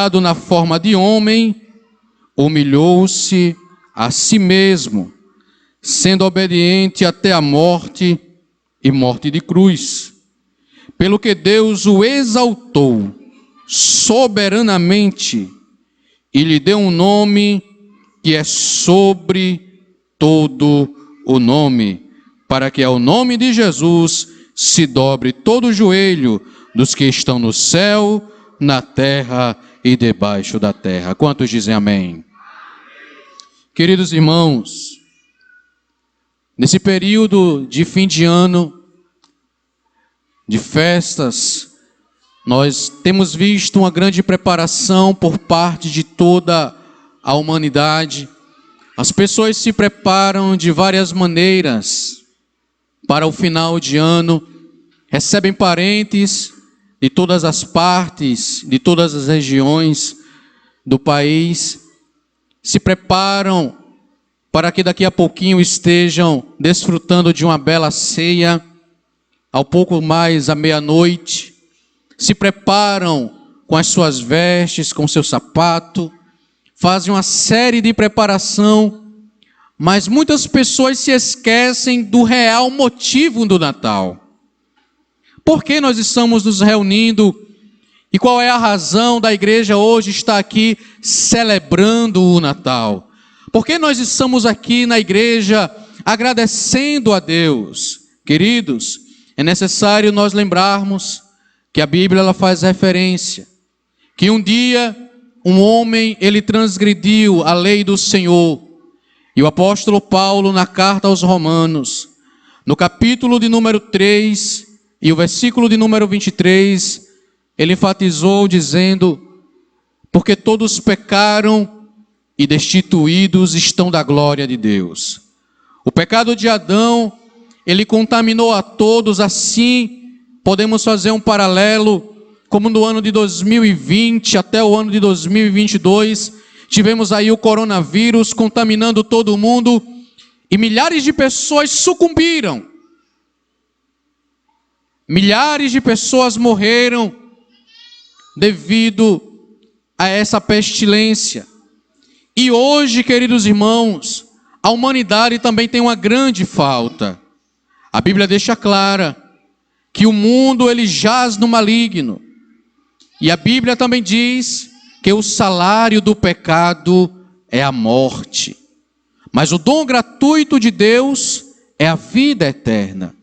dado na forma de homem, humilhou-se a si mesmo, sendo obediente até a morte e morte de cruz. Pelo que Deus o exaltou soberanamente e lhe deu um nome que é sobre todo o nome, para que ao nome de Jesus se dobre todo o joelho dos que estão no céu, na terra e debaixo da terra. Quantos dizem amém? Queridos irmãos, nesse período de fim de ano, de festas, nós temos visto uma grande preparação por parte de toda a humanidade. As pessoas se preparam de várias maneiras para o final de ano, recebem parentes de todas as partes, de todas as regiões do país, se preparam para que daqui a pouquinho estejam desfrutando de uma bela ceia, ao pouco mais à meia-noite, se preparam com as suas vestes, com seu sapato, fazem uma série de preparação, mas muitas pessoas se esquecem do real motivo do Natal. Por que nós estamos nos reunindo e qual é a razão da igreja hoje estar aqui celebrando o Natal? Por que nós estamos aqui na igreja agradecendo a Deus? Queridos, é necessário nós lembrarmos que a Bíblia ela faz referência que um dia um homem ele transgrediu a lei do Senhor. E o apóstolo Paulo, na carta aos Romanos, no capítulo de número 3 e o versículo de número 23, ele enfatizou dizendo: porque todos pecaram e destituídos estão da glória de Deus. O pecado de Adão, ele contaminou a todos, assim podemos fazer um paralelo, como no ano de 2020 até o ano de 2022, tivemos aí o coronavírus contaminando todo mundo e milhares de pessoas sucumbiram. Milhares de pessoas morreram devido a essa pestilência. E hoje, queridos irmãos, a humanidade também tem uma grande falta. A Bíblia deixa clara que o mundo ele jaz no maligno. E a Bíblia também diz que o salário do pecado é a morte. Mas o dom gratuito de Deus é a vida eterna.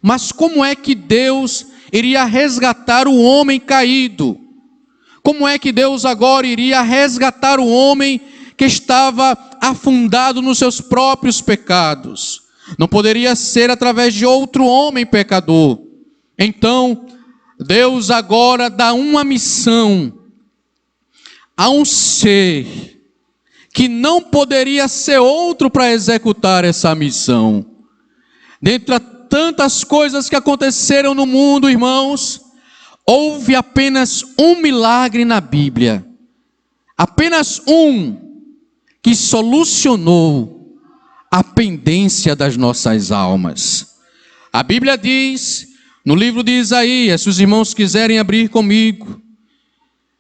Mas como é que Deus iria resgatar o homem caído? Como é que Deus agora iria resgatar o homem que estava afundado nos seus próprios pecados? Não poderia ser através de outro homem pecador. Então, Deus agora dá uma missão a um ser que não poderia ser outro para executar essa missão. Dentre tantas coisas que aconteceram no mundo, irmãos, houve apenas um milagre na Bíblia. Apenas um que solucionou a pendência das nossas almas. A Bíblia diz, no livro de Isaías, se os irmãos quiserem abrir comigo,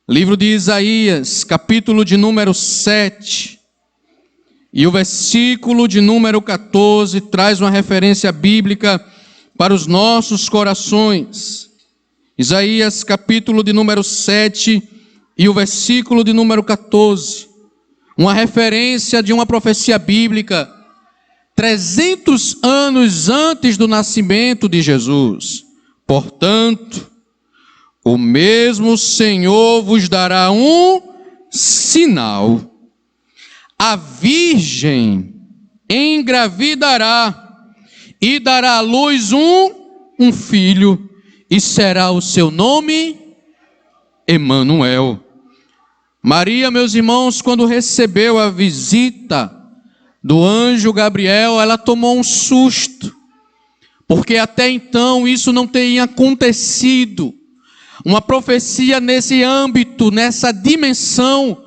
livro de Isaías, capítulo de número 7, e o versículo de número 14, traz uma referência bíblica para os nossos corações. Isaías, capítulo de número 7, e o versículo de número 14, uma referência de uma profecia bíblica, 300 anos antes do nascimento de Jesus. Portanto, o mesmo Senhor vos dará um sinal. A virgem engravidará e dará à luz um filho, e será o seu nome Emanuel. Maria, meus irmãos, quando recebeu a visita do anjo Gabriel, ela tomou um susto, porque até então isso não tinha acontecido. Uma profecia nesse âmbito, nessa dimensão,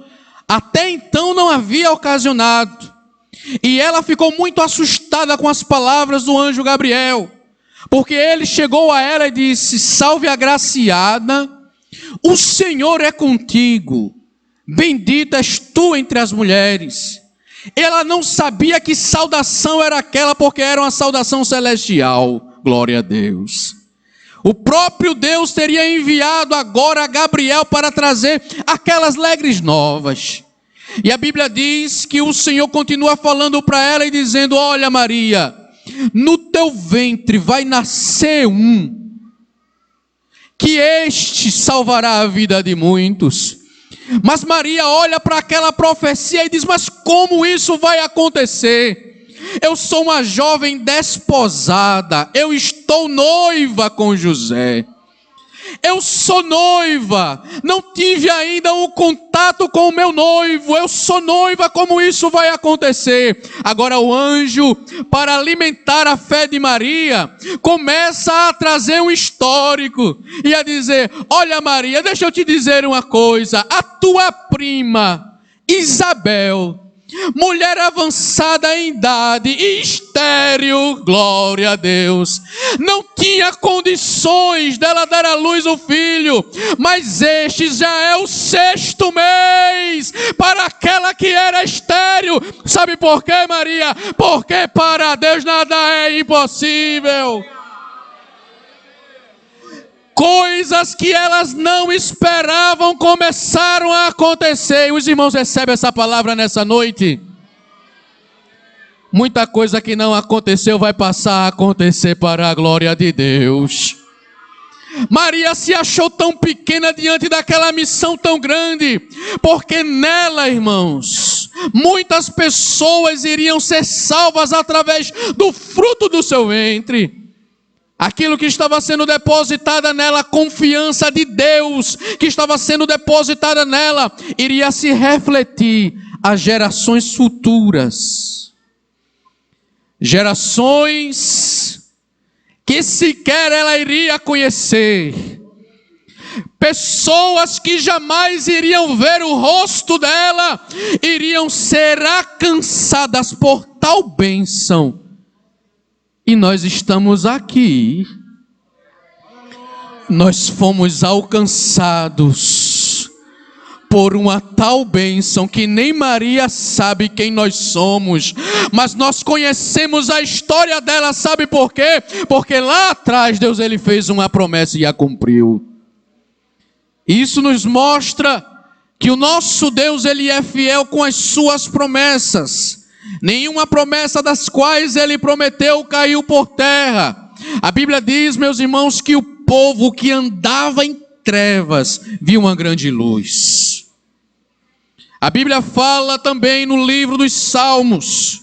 até então não havia ocasionado. E ela ficou muito assustada com as palavras do anjo Gabriel, porque ele chegou a ela e disse: salve agraciada, O Senhor é contigo, bendita és tu entre as mulheres. Ela não sabia que saudação era aquela, porque era uma saudação celestial. Glória a Deus. O próprio Deus teria enviado agora a Gabriel para trazer aquelas alegres novas. E a Bíblia diz que o Senhor continua falando para ela e dizendo: olha, Maria, no teu ventre vai nascer um, que este salvará a vida de muitos. Mas Maria olha para aquela profecia e diz: mas como isso vai acontecer? Eu sou uma jovem desposada, eu estou noiva com José. Eu sou noiva, não tive ainda um contato com o meu noivo, eu sou noiva, como isso vai acontecer? Agora o anjo, para alimentar a fé de Maria, começa a trazer um histórico e a dizer: olha, Maria, deixa eu te dizer uma coisa, a tua prima Isabel, mulher avançada em idade e estéril, glória a Deus, não tinha condições dela dar à luz o filho, mas este já é o 6º mês para aquela que era estéril. Sabe por quê, Maria? Porque para Deus nada é impossível. Coisas que elas não esperavam começaram a acontecer. E os irmãos recebem essa palavra nessa noite? Muita coisa que não aconteceu vai passar a acontecer para a glória de Deus. Maria se achou tão pequena diante daquela missão tão grande, porque nela, irmãos, muitas pessoas iriam ser salvas através do fruto do seu ventre. Aquilo que estava sendo depositada nela, a confiança de Deus que estava sendo depositada nela, iria se refletir às gerações futuras. Gerações que sequer ela iria conhecer. Pessoas que jamais iriam ver o rosto dela, iriam ser alcançadas por tal bênção. E nós estamos aqui, nós fomos alcançados por uma tal bênção que nem Maria sabe quem nós somos, mas nós conhecemos a história dela. Sabe por quê? Porque lá atrás Deus ele fez uma promessa e a cumpriu. Isso nos mostra que o nosso Deus ele é fiel com as suas promessas. Nenhuma promessa das quais ele prometeu caiu por terra. A Bíblia diz, meus irmãos, que o povo que andava em trevas viu uma grande luz. A Bíblia fala também no livro dos Salmos,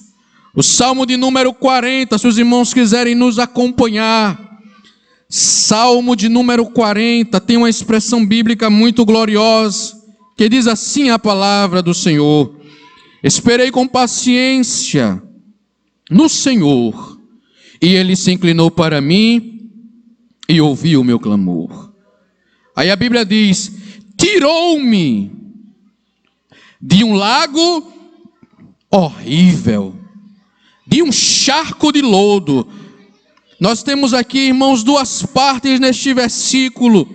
o Salmo de número 40, se os irmãos quiserem nos acompanhar. Salmo de número 40, tem uma expressão bíblica muito gloriosa, que diz assim a palavra do Senhor: esperei com paciência no Senhor, e Ele se inclinou para mim e ouviu o meu clamor. Aí a Bíblia diz: tirou-me de um lago horrível, de um charco de lodo. Nós temos aqui, irmãos, duas partes neste versículo.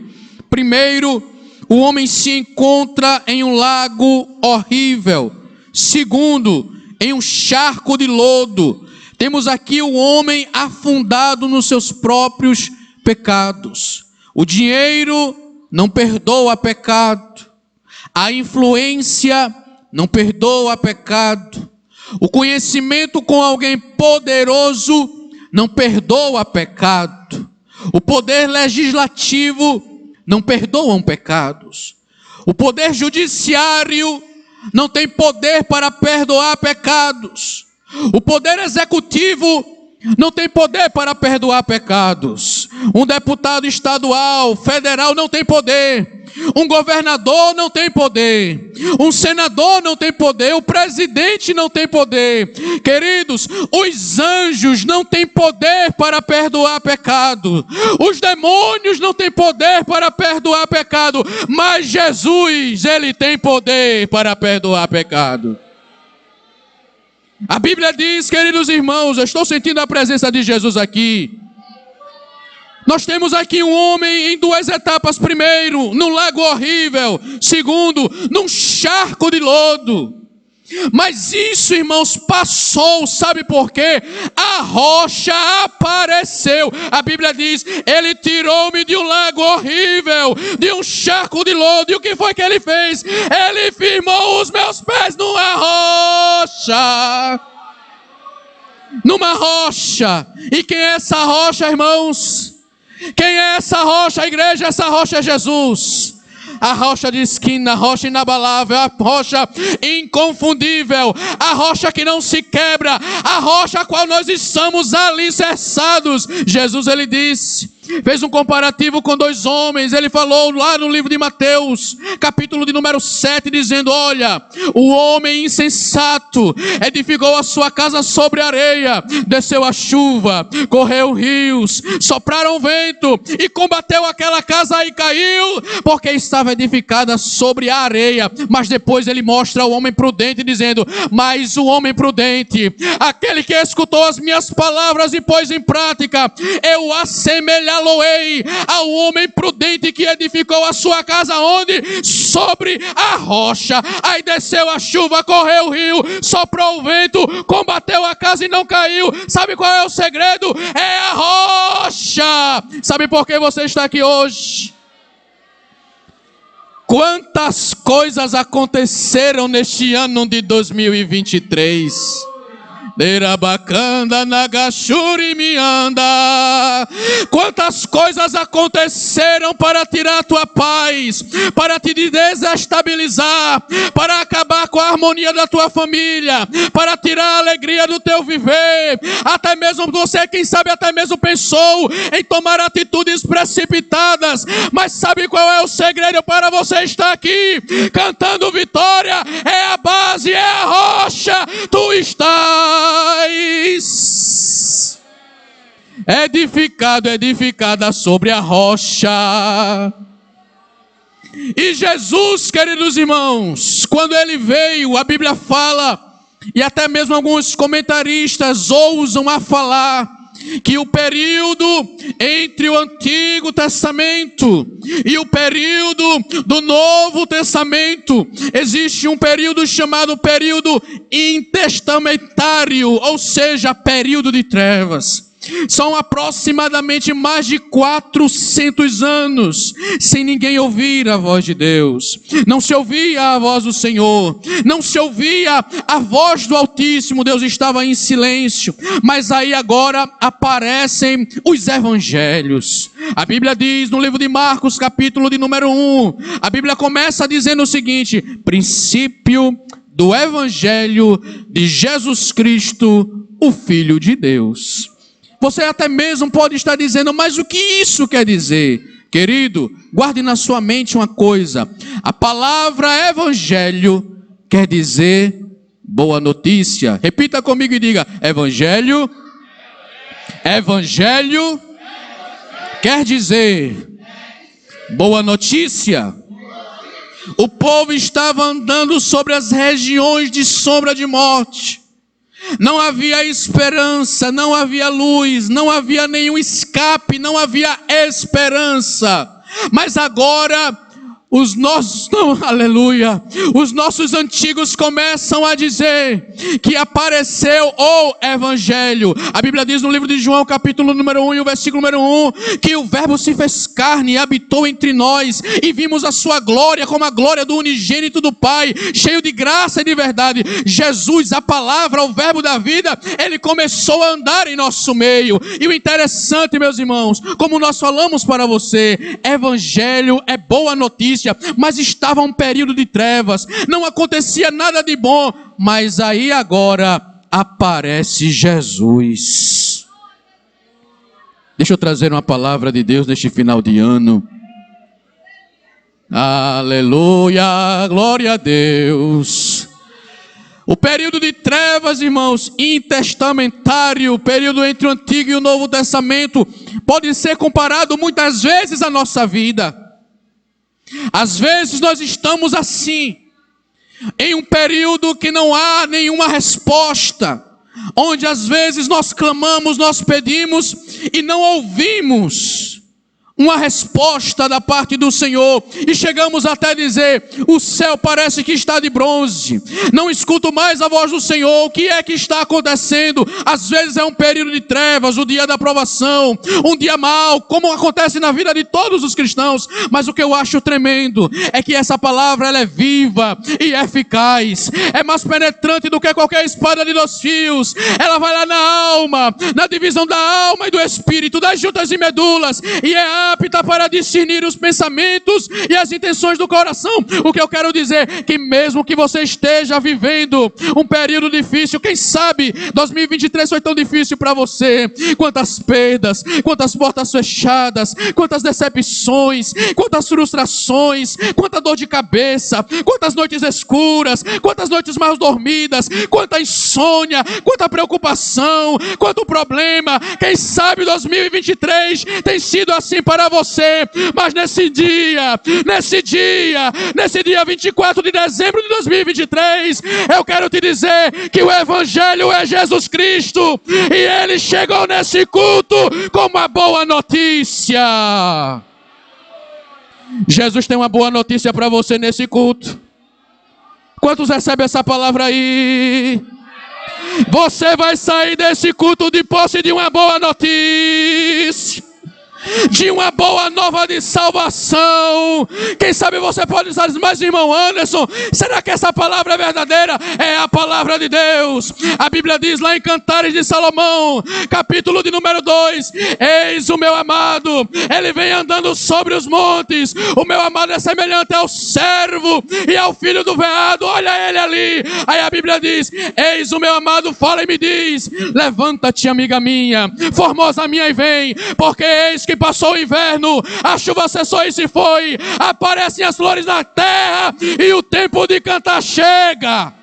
Primeiro, o homem se encontra em um lago horrível. Segundo, em um charco de lodo. Temos aqui o homem afundado nos seus próprios pecados. O dinheiro não perdoa pecado. A influência não perdoa pecado. O conhecimento com alguém poderoso não perdoa pecado. O poder legislativo não perdoa pecados. O poder judiciário não tem poder para perdoar pecados. O poder executivo não tem poder para perdoar pecados. Um deputado estadual, federal não tem poder. Um governador não tem poder. Um senador não tem poder. O presidente não tem poder. Queridos, os anjos não têm poder para perdoar pecado. Os demônios não têm poder para perdoar pecado. Mas Jesus, Ele tem poder para perdoar pecado. A Bíblia diz, queridos irmãos, eu estou sentindo a presença de Jesus aqui. Nós temos aqui um homem em duas etapas. Primeiro, num lago horrível. Segundo, num charco de lodo. Mas isso, irmãos, passou. Sabe por quê? A rocha apareceu. A Bíblia diz: ele tirou-me de um lago horrível, de um charco de lodo. E o que foi que ele fez? Ele firmou os meus pés numa rocha. Numa rocha. E quem é essa rocha, irmãos? Quem é essa rocha, igreja? Essa rocha é Jesus. A rocha de esquina, a rocha inabalável, a rocha inconfundível, a rocha que não se quebra, a rocha a qual nós estamos alicerçados. Jesus, ele disse, fez um comparativo com dois homens. Ele falou lá no livro de Mateus, capítulo de número 7, dizendo: olha, o homem insensato edificou a sua casa sobre areia, desceu a chuva, correu rios, sopraram vento e combateu aquela casa e caiu, porque estava edificada sobre a areia. Mas depois ele mostra o homem prudente, dizendo: mas o homem prudente, aquele que escutou as minhas palavras e pôs em prática, eu assemelhá-lo-ei ao homem prudente que edificou a sua casa onde? Sobre a rocha. Aí desceu a chuva, correu o rio, soprou o vento, combateu a casa e não caiu. Sabe qual é o segredo? É a rocha. Sabe por que você está aqui hoje? Quantas coisas aconteceram neste ano de 2023? Derabacanda nagashuri mianda. Quantas coisas aconteceram para tirar a tua paz, para te desestabilizar, para acabar com a harmonia da tua família, para tirar a alegria do teu viver. Até mesmo você, quem sabe, até mesmo pensou em tomar atitudes precipitadas. Mas sabe qual é o segredo para você estar aqui cantando vitória? É a base, é a rocha. Tu estás edificada sobre a rocha. E Jesus, queridos irmãos, quando ele veio, a Bíblia fala, e até mesmo alguns comentaristas ousam a falar, que o período entre o Antigo Testamento e o período do Novo Testamento, existe um período chamado período intertestamentário, ou seja, período de trevas. São aproximadamente mais de 400 anos sem ninguém ouvir a voz de Deus. Não se ouvia a voz do Senhor, não se ouvia a voz do Altíssimo. Deus estava em silêncio. Mas aí agora aparecem os evangelhos. A Bíblia diz no livro de Marcos, capítulo de número 1, a Bíblia começa dizendo o seguinte: princípio do evangelho de Jesus Cristo, o Filho de Deus. Você até mesmo pode estar dizendo: mas o que isso quer dizer? Querido, guarde na sua mente uma coisa: a palavra evangelho quer dizer boa notícia. Repita comigo e diga: evangelho. Evangelho quer dizer boa notícia. O povo estava andando sobre as regiões de sombra de morte. Não havia esperança, não havia luz, não havia nenhum escape, não havia esperança. Mas agora os nossos antigos começam a dizer que apareceu o evangelho. A Bíblia diz no livro de João, capítulo número 1 e o versículo número 1, que o verbo se fez carne e habitou entre nós, e vimos a sua glória como a glória do unigênito do Pai, cheio de graça e de verdade. Jesus, a palavra, o verbo da vida, ele começou a andar em nosso meio. E o interessante, meus irmãos, como nós falamos para você, evangelho é boa notícia. Mas estava um período de trevas, não acontecia nada de bom. Mas aí agora aparece Jesus. Deixa eu trazer uma palavra de Deus neste final de ano. Aleluia, glória a Deus. O período de trevas, irmãos, intertestamentário, o período entre o Antigo e o Novo Testamento, pode ser comparado muitas vezes à nossa vida. Às vezes nós estamos assim, em um período que não há nenhuma resposta, onde às vezes nós clamamos, nós pedimos e não ouvimos. uma resposta da parte do Senhor, e chegamos até dizer: o céu parece que está de bronze, não escuto mais a voz do Senhor, o que é que está acontecendo? Às vezes é um período de trevas, o dia da aprovação, um dia mau, como acontece na vida de todos os cristãos, mas o que eu acho tremendo é que essa palavra ela é viva e eficaz, é mais penetrante do que qualquer espada de 2 fios, ela vai lá na alma, na divisão da alma e do espírito, das juntas e medulas, e é apta para discernir os pensamentos e as intenções do coração. O que eu quero dizer, que mesmo que você esteja vivendo um período difícil, quem sabe 2023 foi tão difícil para você, quantas perdas, quantas portas fechadas, quantas decepções, quantas frustrações, quanta dor de cabeça, quantas noites escuras, quantas noites mal dormidas, quanta insônia, quanta preocupação, quanto problema. Quem sabe 2023 tem sido assim para você, mas nesse dia 24 de dezembro de 2023, eu quero te dizer que o Evangelho é Jesus Cristo, e Ele chegou nesse culto com uma boa notícia. Jesus tem uma boa notícia para você nesse culto. Quantos recebem essa palavra aí? Você vai sair desse culto de posse de uma boa notícia, de uma boa nova de salvação. Quem sabe você pode estar dizendo: mas irmão Anderson, será que essa palavra é verdadeira? É a palavra de Deus. A Bíblia diz lá em Cantares de Salomão, capítulo de número 2: eis o meu amado, ele vem andando sobre os montes, o meu amado é semelhante ao servo e ao filho do veado, olha ele ali. Aí a Bíblia diz: eis o meu amado fala e me diz: levanta-te, amiga minha, formosa minha, e vem, porque eis que passou o inverno, a chuva cessou e se foi, aparecem as flores na terra, e o tempo de cantar chega.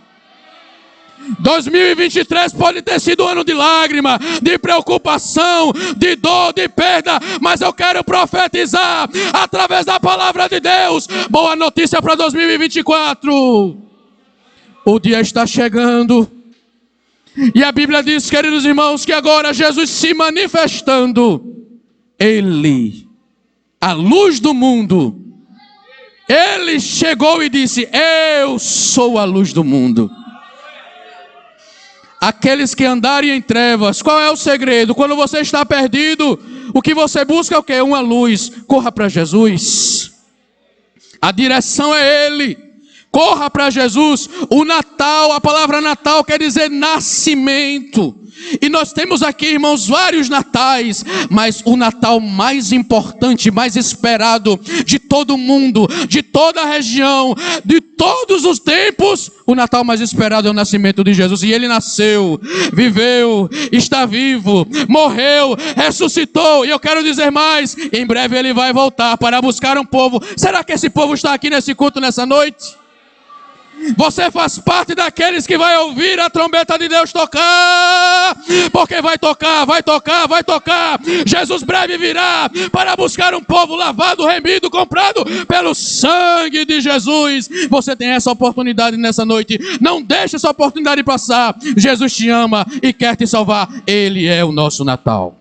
2023 pode ter sido um ano de lágrima, de preocupação, de dor, de perda, mas eu quero profetizar através da palavra de Deus boa notícia para 2024. O dia está chegando, e a Bíblia diz, queridos irmãos, que agora Jesus se manifestando, Ele, a luz do mundo, Ele chegou e disse: eu sou a luz do mundo. Aqueles que andarem em trevas, qual é o segredo? Quando você está perdido, o que você busca é o quê? Uma luz. Corra para Jesus. A direção é Ele. Corra para Jesus. O Natal, a palavra Natal quer dizer nascimento. E nós temos aqui, irmãos, vários natais, mas o Natal mais importante, mais esperado de todo o mundo, de toda a região, de todos os tempos, o Natal mais esperado é o nascimento de Jesus. E Ele nasceu, viveu, está vivo, morreu, ressuscitou. E eu quero dizer mais, em breve Ele vai voltar para buscar um povo. Será que esse povo está aqui nesse culto nessa noite? Você faz parte daqueles que vai ouvir a trombeta de Deus tocar, porque vai tocar, vai tocar, vai tocar. Jesus breve virá para buscar um povo lavado, remido, comprado pelo sangue de Jesus. Você tem essa oportunidade nessa noite. Não deixe essa oportunidade passar. Jesus te ama e quer te salvar. Ele é o nosso Natal.